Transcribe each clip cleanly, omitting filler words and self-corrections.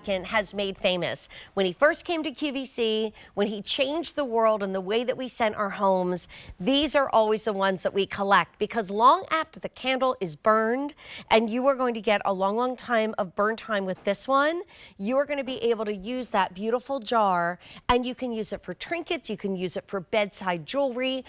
Slatkin has made famous. When he first came to QVC, when he changed the world and the way that we scent our homes, these are always the ones that we collect, because long after the candle is burned, and you are going to get a long, long time of burn time with this one, you are going to be able to use that beautiful jar, and you can use it for trinkets, you can use it for bedside jewelry,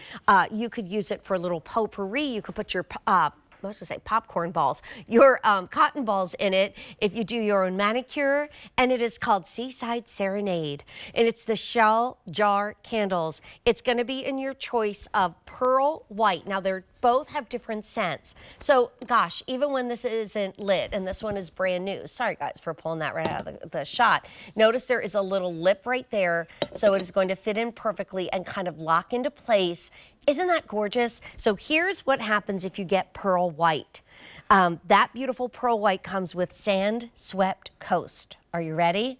you could use it for a little potpourri, you could put your I was going to say popcorn balls, your cotton balls in it if you do your own manicure, and it is called Seaside Serenade, and it's the shell jar candles. It's going to be in your choice of pearl white. Now, they're both have different scents. So, gosh, even when this isn't lit, and this one is brand new. Sorry, guys, for pulling that right out of the shot. Notice there is a little lip right there, so it is going to fit in perfectly and kind of lock into place. Isn't that gorgeous? So here's what happens if you get pearl white. That beautiful pearl white comes with sand-swept coast. Are you ready?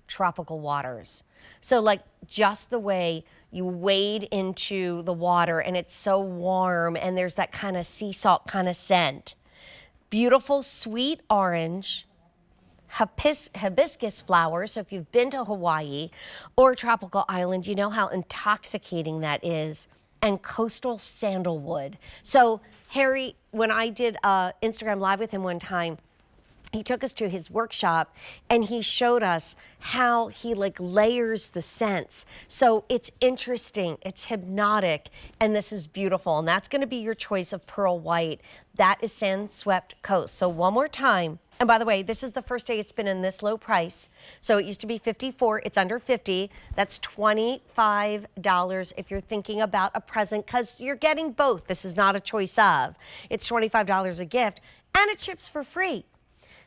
Tropical waters. So like just the way you wade into the water and it's so warm and there's that kind of sea salt kind of scent. Beautiful sweet orange, hibiscus flowers. So if you've been to Hawaii or a tropical island, you know how intoxicating that is. And coastal sandalwood. So Harry, when I did Instagram Live with him one time, he took us to his workshop and he showed us how he like layers the scents. So it's interesting, it's hypnotic, and this is beautiful. And that's going to be your choice of pearl white. That is sand-swept coast. So one more time. And by the way, this is the first day it's been in this low price. So it used to be $54, it's under $50. That's $25 if you're thinking about a present, because you're getting both. This is not a choice of. It's $25 a gift, and it ships for free.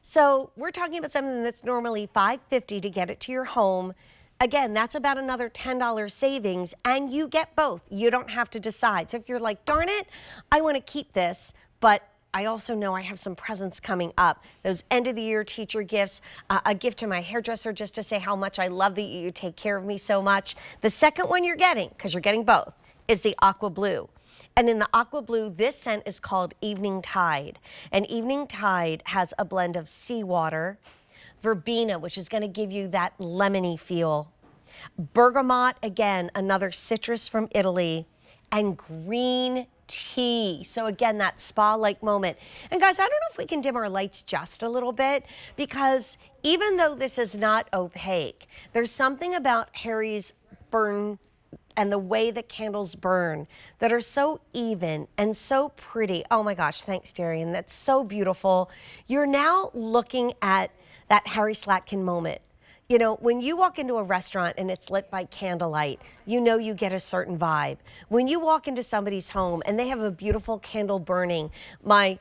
So we're talking about something that's normally $5.50 to get it to your home. Again, that's about another $10 savings, and you get both. You don't have to decide. So if you're like, darn it, I want to keep this, but I also know I have some presents coming up. Those end of the year teacher gifts, a gift to my hairdresser just to say how much I love that you take care of me so much. The second one you're getting, because you're getting both, is the aqua blue. And in the aqua blue, this scent is called Evening Tide. And Evening Tide has a blend of seawater, verbena, which is going to give you that lemony feel, bergamot, again, another citrus from Italy, and green tea. So again, that spa-like moment. And guys, I don't know if we can dim our lights just a little bit, because even though this is not opaque, there's something about Harry's burn and the way the candles burn that are so even and so pretty. Oh my gosh, thanks, Darian. That's so beautiful. You're now looking at that Harry Slatkin moment. You know, when you walk into a restaurant and it's lit by candlelight, you know you get a certain vibe. When you walk into somebody's home and they have a beautiful candle burning, my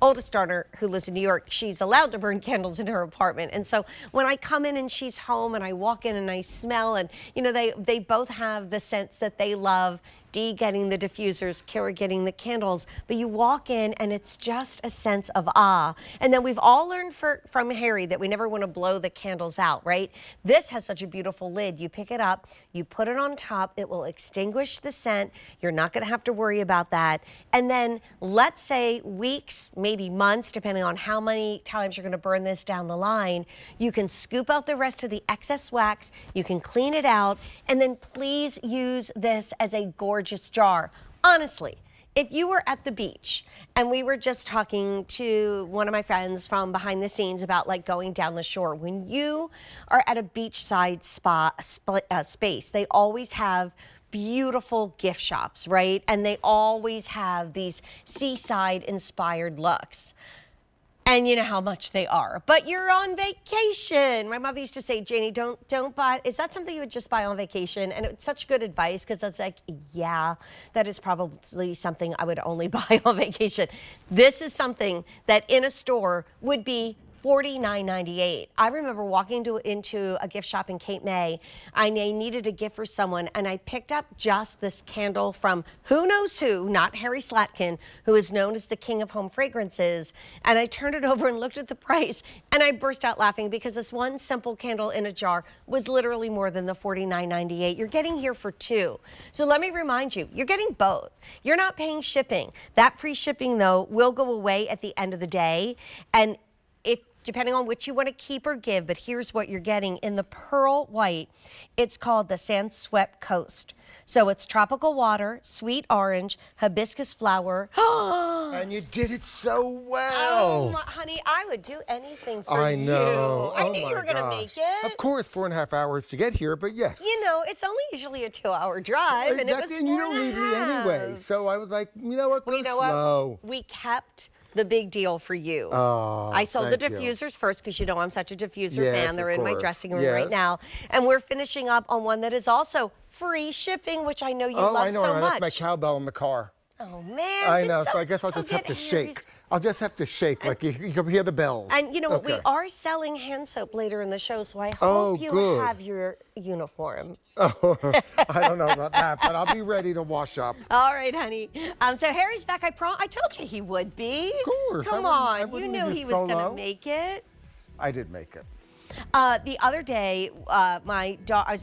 oldest daughter, who lives in New York, she's allowed to burn candles in her apartment. And so when I come in and she's home and I walk in and I smell, and you know, they both have the scents that they love. Dee getting the diffusers, Kara getting the candles, but you walk in and it's just a sense of awe. And then we've all learned from Harry that we never want to blow the candles out, right? This has such a beautiful lid. You pick it up, you put it on top, it will extinguish the scent. You're not going to have to worry about that. And then let's say weeks, maybe months, depending on how many times you're going to burn this down the line, you can scoop out the rest of the excess wax, you can clean it out, and then please use this as a gorgeous jar. Honestly, if you were at the beach and we were just talking to one of my friends from behind the scenes about like going down the shore, when you are at a beachside space, they always have beautiful gift shops, right? And they always have these seaside inspired looks. And you know how much they are, but you're on vacation. My mother used to say, Janie, don't buy. Is that something you would just buy on vacation? And it's such good advice, because that's like, yeah, that is probably something I would only buy on vacation. This is something that in a store would be $49.98. I remember walking into a gift shop in Cape May. I needed a gift for someone, and I picked up just this candle from who knows who, not Harry Slatkin, who is known as the king of home fragrances. And I turned it over and looked at the price, and I burst out laughing, because this one simple candle in a jar was literally more than the $49.98. You're getting here for two. So let me remind you, you're getting both. You're not paying shipping. That free shipping, though, will go away at the end of the day. And if depending on which you want to keep or give, but here's what you're getting. In the pearl white, it's called the Sand-Swept Coast. So it's tropical water, sweet orange, hibiscus flower. And you did it so well. Honey, I would do anything for I know. you. I knew you were going to make it. Of course, 4.5 hours to get here, but yes. You know, it's only usually a 2-hour drive, and it was 4.5. And you don't need me anyway. So I was like, you know what, go slow. What? We kept the big deal for you. Oh, I sold the thank you. diffusers first because you know I'm such a diffuser Yes, fan. They're of in my course. dressing room Yes. right now. And we're finishing up on one that is also free shipping, which I know you love I know. so I much. left my cowbell in the car. Oh, man. I know, so I guess I'll just have to shake. I'll just have to shake, like you can hear the bells. And you know what? Okay. We are selling hand soap later in the show, so I hope you good. have your uniform. Oh, I don't know about that, but I'll be ready to wash up. All right, honey. So Harry's back. I told you he would be. Of course. Come I on. You wouldn't knew leave he you was going to solo. make it. I did make it. The other day, my daughter, I was